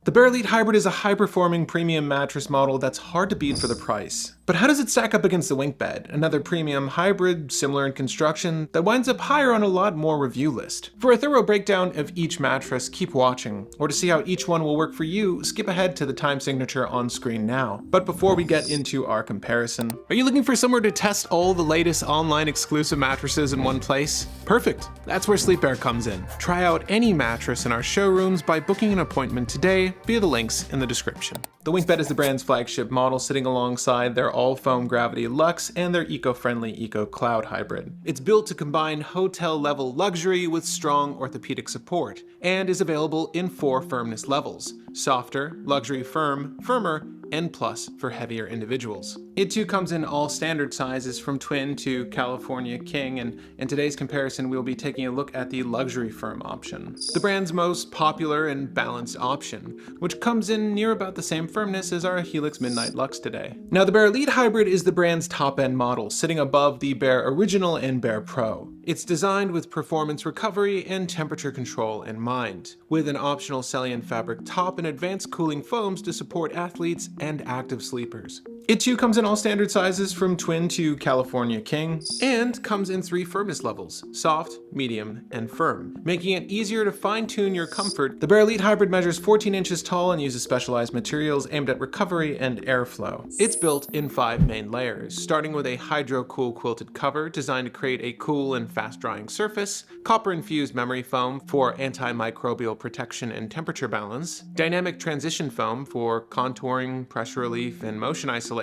The Bare Elite Hybrid is a high-performing premium mattress model that's hard to beat for the price. But how does it stack up against the WinkBed, another premium hybrid similar in construction that winds up higher on a lot more review list? For a thorough breakdown of each mattress, keep watching, or to see how each one will work for you, skip ahead to the time signature on screen now. But before we get into our comparison, are you looking for somewhere to test all the latest online exclusive mattresses in one place? Perfect, that's where SleePare comes in. Try out any mattress in our showrooms by booking an appointment today via the links in the description. The WinkBed is the brand's flagship model, sitting alongside their all-foam Gravity Luxe and their eco-friendly Eco Cloud Hybrid. It's built to combine hotel-level luxury with strong orthopedic support, and is available in 4 firmness levels: softer, luxury firm, firmer, and plus for heavier individuals. It too comes in all standard sizes from twin to California king, and in today's comparison we'll be taking a look at the luxury firm option, the brand's most popular and balanced option, which comes in near about the same firmness as our Helix Midnight Luxe today. Now, the Bare Elite Hybrid is the brand's top-end model, sitting above the Bare Original and Bare Pro. It's designed with performance recovery and temperature control in mind, with an optional Celian fabric top and advanced cooling foams to support athletes and active sleepers. It too comes in all standard sizes from twin to California king, and comes in 3 firmness levels: soft, medium, and firm, making it easier to fine-tune your comfort. The Bare Elite Hybrid measures 14 inches tall and uses specialized materials aimed at recovery and airflow. It's built in 5 main layers, starting with a hydro-cool quilted cover designed to create a cool and fast-drying surface, copper-infused memory foam for antimicrobial protection and temperature balance, dynamic transition foam for contouring, pressure relief, and motion isolation,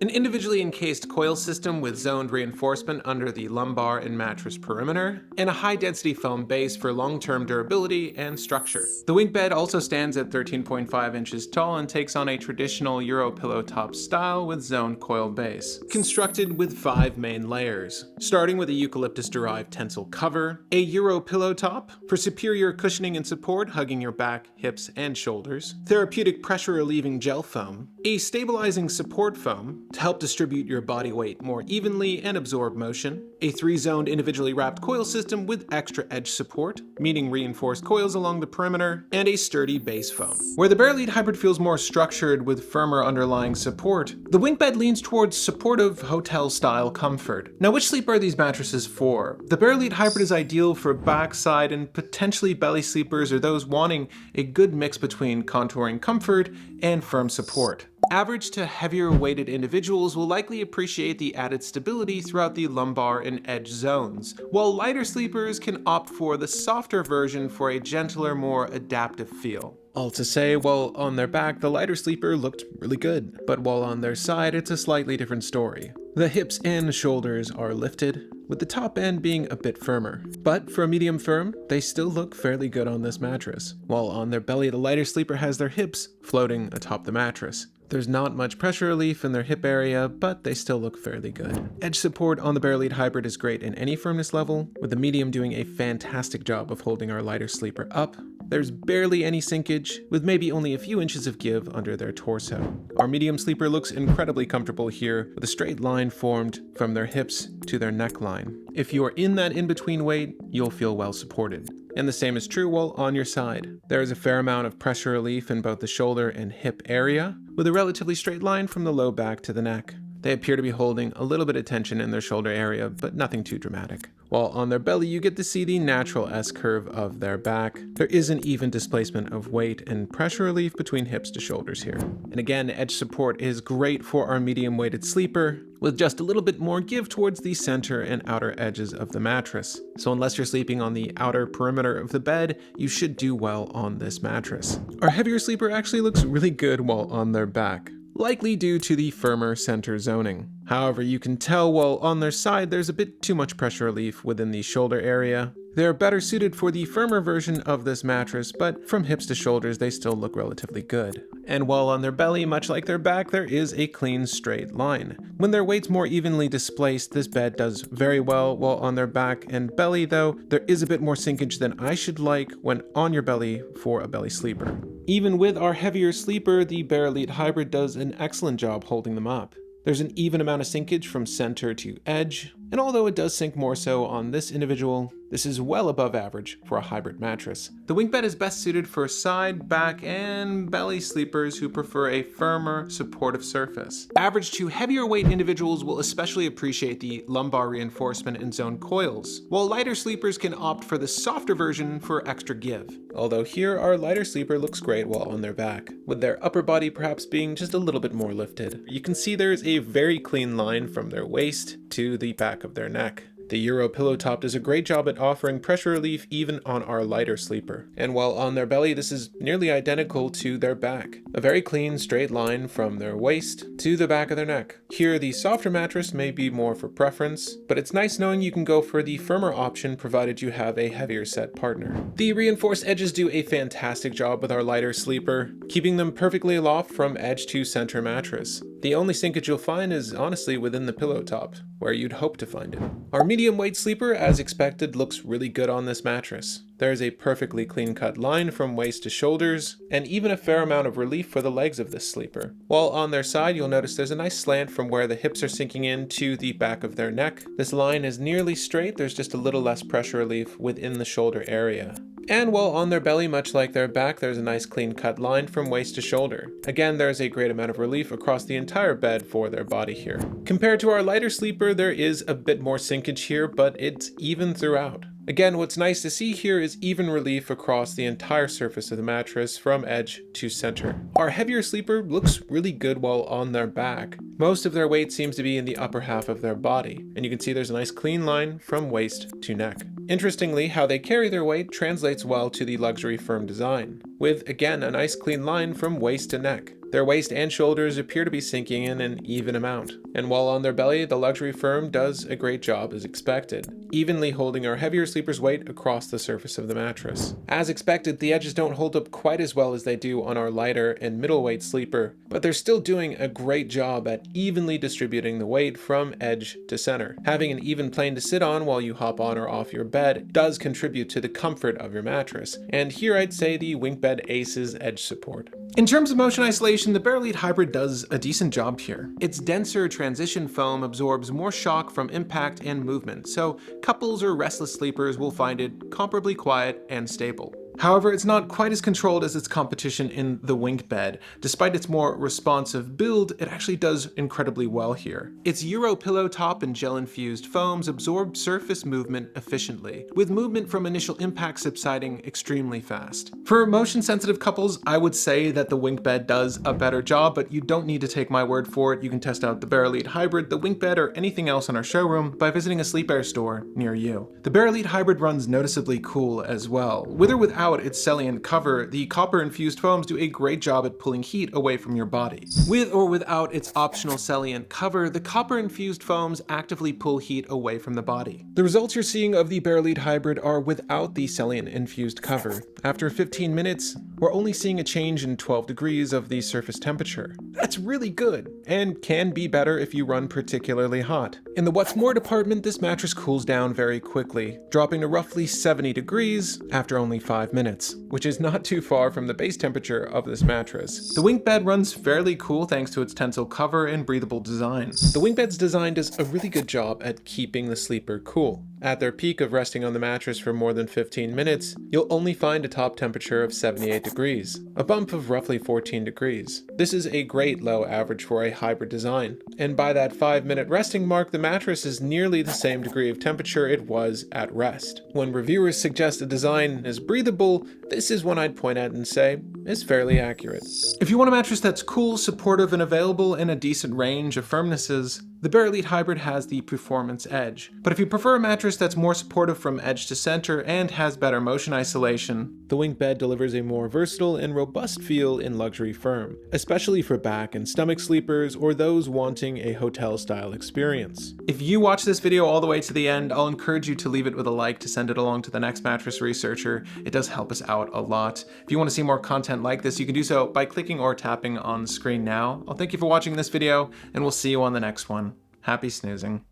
an individually encased coil system with zoned reinforcement under the lumbar and mattress perimeter, and a high-density foam base for long-term durability and structure. The WinkBed also stands at 13.5 inches tall and takes on a traditional Euro pillow top style with zoned coil base, constructed with 5 main layers, starting with a eucalyptus-derived tensile cover, a Euro pillow top for superior cushioning and support hugging your back, hips, and shoulders, therapeutic pressure-relieving gel foam, a stabilizing support foam to help distribute your body weight more evenly and absorb motion, a 3-zoned individually wrapped coil system with extra edge support, meaning reinforced coils along the perimeter, and a sturdy base foam. Where the Bare Elite Hybrid feels more structured with firmer underlying support, the WinkBed leans towards supportive hotel-style comfort. Now, which sleep are these mattresses for? The Bare Elite Hybrid is ideal for backside and potentially belly sleepers, or those wanting a good mix between contouring comfort and firm support. Average to heavier weighted individuals will likely appreciate the added stability throughout the lumbar and edge zones, while lighter sleepers can opt for the softer version for a gentler, more adaptive feel. All to say, while on their back, the lighter sleeper looked really good, but while on their side, it's a slightly different story. The hips and shoulders are lifted, with the top end being a bit firmer. But for a medium firm, they still look fairly good on this mattress, while on their belly, the lighter sleeper has their hips floating atop the mattress. There's not much pressure relief in their hip area, but they still look fairly good. Edge support on the Bare Elite Hybrid is great in any firmness level, with the medium doing a fantastic job of holding our lighter sleeper up. There's barely any sinkage, with maybe only a few inches of give under their torso. Our medium sleeper looks incredibly comfortable here, with a straight line formed from their hips to their neckline. If you're in that in-between weight, you'll feel well supported. And the same is true while on your side. There is a fair amount of pressure relief in both the shoulder and hip area, with a relatively straight line from the low back to the neck. They appear to be holding a little bit of tension in their shoulder area, but nothing too dramatic. While on their belly, you get to see the natural S-curve of their back. There is an even displacement of weight and pressure relief between hips to shoulders here. And again, edge support is great for our medium-weighted sleeper, with just a little bit more give towards the center and outer edges of the mattress. So unless you're sleeping on the outer perimeter of the bed, you should do well on this mattress. Our heavier sleeper actually looks really good while on their back, likely due to the firmer center zoning. However, you can tell while on their side there's a bit too much pressure relief within the shoulder area. They're better suited for the firmer version of this mattress, but from hips to shoulders they still look relatively good. And while on their belly, much like their back, there is a clean straight line. When their weight's more evenly displaced, this bed does very well, while on their back and belly though, there is a bit more sinkage than I should like when on your belly for a belly sleeper. Even with our heavier sleeper, the Bare Elite Hybrid does an excellent job holding them up. There's an even amount of sinkage from center to edge, And although it does sink more so on this individual, this is well above average for a hybrid mattress. The WinkBed is best suited for side, back, and belly sleepers who prefer a firmer, supportive surface. Average to heavier weight individuals will especially appreciate the lumbar reinforcement and zone coils, while lighter sleepers can opt for the softer version for extra give. Although here, our lighter sleeper looks great while on their back, with their upper body perhaps being just a little bit more lifted. You can see there's a very clean line from their waist to the back of their neck. The Euro pillow top does a great job at offering pressure relief even on our lighter sleeper. And while on their belly, this is nearly identical to their back. A very clean straight line from their waist to the back of their neck. Here, the softer mattress may be more for preference, but it's nice knowing you can go for the firmer option provided you have a heavier set partner. The reinforced edges do a fantastic job with our lighter sleeper, keeping them perfectly aloft from edge to center mattress. The only sinkage you'll find is honestly within the pillow top, where you'd hope to find it. Our medium weight sleeper, as expected, looks really good on this mattress. There is a perfectly clean cut line from waist to shoulders, and even a fair amount of relief for the legs of this sleeper. While on their side, you'll notice there's a nice slant from where the hips are sinking in to the back of their neck. This line is nearly straight, there's just a little less pressure relief within the shoulder area. And while on their belly, much like their back, there's a nice clean cut line from waist to shoulder. Again, there's a great amount of relief across the entire bed for their body here. Compared to our lighter sleeper, there is a bit more sinkage here, but it's even throughout. Again, what's nice to see here is even relief across the entire surface of the mattress from edge to center. Our heavier sleeper looks really good while on their back. Most of their weight seems to be in the upper half of their body, and you can see there's a nice clean line from waist to neck. Interestingly, how they carry their weight translates well to the luxury firm design, with again a nice clean line from waist to neck. Their waist and shoulders appear to be sinking in an even amount, and while on their belly, the luxury firm does a great job as expected, evenly holding our heavier sleeper's weight across the surface of the mattress. As expected, the edges don't hold up quite as well as they do on our lighter and middleweight sleeper, but they're still doing a great job at evenly distributing the weight from edge to center. Having an even plane to sit on while you hop on or off your bed does contribute to the comfort of your mattress, and here I'd say the WinkBed Ace's edge support. In terms of motion isolation, the Bare Elite Hybrid does a decent job here. Its denser transition foam absorbs more shock from impact and movement, so couples or restless sleepers will find it comparably quiet and stable. However, it's not quite as controlled as its competition in the WinkBed. Despite its more responsive build, it actually does incredibly well here. Its Euro pillow top and gel-infused foams absorb surface movement efficiently, with movement from initial impact subsiding extremely fast. For motion-sensitive couples, I would say that the WinkBed does a better job, but you don't need to take my word for it. You can test out the Bare Elite Hybrid, the WinkBed, or anything else in our showroom by visiting a SleePare store near you. The Bare Elite Hybrid runs noticeably cool as well. With or without its salient cover, the copper-infused foams do a great job at pulling heat away from your body. With or without its optional salient cover, the copper-infused foams actively pull heat away from the body. The results you're seeing of the Bare Elite Hybrid are without the salient-infused cover. After 15 minutes, we're only seeing a change in 12 degrees of the surface temperature. That's really good, and can be better if you run particularly hot. In the what's more department, this mattress cools down very quickly, dropping to roughly 70 degrees after only 5 minutes, which is not too far from the base temperature of this mattress. The WinkBed runs fairly cool thanks to its tensile cover and breathable design. The WinkBed's design does a really good job at keeping the sleeper cool. At their peak of resting on the mattress for more than 15 minutes, you'll only find a top temperature of 78 degrees, a bump of roughly 14 degrees. This is a great low average for a hybrid design, and by that 5-minute resting mark, the mattress is nearly the same degree of temperature it was at rest. When reviewers suggest a design is breathable, this is one I'd point at and say is fairly accurate. If you want a mattress that's cool, supportive, and available in a decent range of firmnesses, the Bare Elite Hybrid has the performance edge. But if you prefer a mattress that's more supportive from edge to center and has better motion isolation, the WinkBed delivers a more versatile and robust feel in luxury firm, especially for back and stomach sleepers or those wanting a hotel-style experience. If you watch this video all the way to the end, I'll encourage you to leave it with a like to send it along to the next mattress researcher. It does help us out a lot. If you want to see more content like this, you can do so by clicking or tapping on the screen now. I'll thank you for watching this video, and we'll see you on the next one. Happy snoozing.